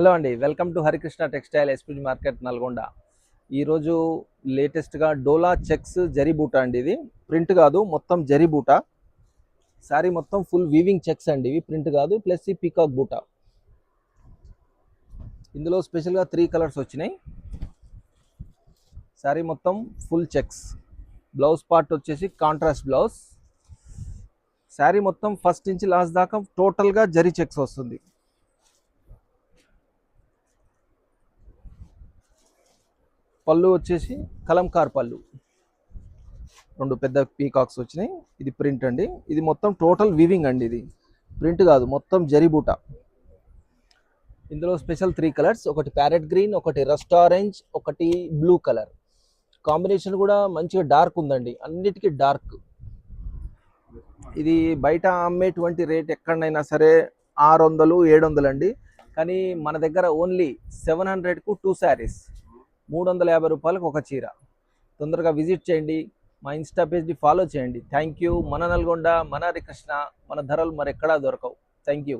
Hello అండి, welcome to Harikrishna textile SPG market Nalgonda. ఈరోజు లేటెస్ట్గా డోలా చెక్స్ జరీ బూటా అండి. ఇది ప్రింట్ కాదు, మొత్తం జరీ బూటా. శారీ మొత్తం ఫుల్ వీవింగ్ చెక్స్ అండి, ఇవి ప్రింట్ కాదు. ప్లస్ ఈ పీకాక్ బూటా. ఇందులో స్పెషల్గా 3 కలర్స్ వచ్చినాయి. శారీ మొత్తం ఫుల్ చెక్స్. బ్లౌజ్ పార్ట్ వచ్చేసి కాంట్రాస్ట్ బ్లౌజ్. శారీ మొత్తం ఫస్ట్ నుంచి లాస్ట్ దాకా టోటల్గా జరీ చెక్స్ వస్తుంది. పళ్ళు వచ్చేసి కలంకార్ పళ్ళు, 2 పెద్ద పీకాక్స్ వచ్చినాయి. ఇది ప్రింట్ అండి, ఇది మొత్తం టోటల్ వీవింగ్ అండి, ఇది ప్రింట్ కాదు, మొత్తం జరీ బూటా. ఇందులో స్పెషల్ 3 కలర్స్, ఒకటి ప్యారెట్ గ్రీన్, ఒకటి రస్ట్ ఆరెంజ్, ఒకటి బ్లూ కలర్. కాంబినేషన్ కూడా మంచిగా డార్క్ ఉందండి, అన్నిటికీ డార్క్. ఇది బయట అమ్మేటువంటి రేట్ ఎక్కడైనా సరే 600 700 అండి. కానీ మన దగ్గర ఓన్లీ 700కు 2 శారీస్, 350 రూపాయలకు ఒక చీర. తొందరగా విజిట్ చేయండి, మా ఇన్స్టా పేజ్ని ఫాలో చేయండి. Thank you. మన నల్గొండ, మన హరికృష్ణ, మన ధరలు మరెక్కడా దొరకవు. Thank you.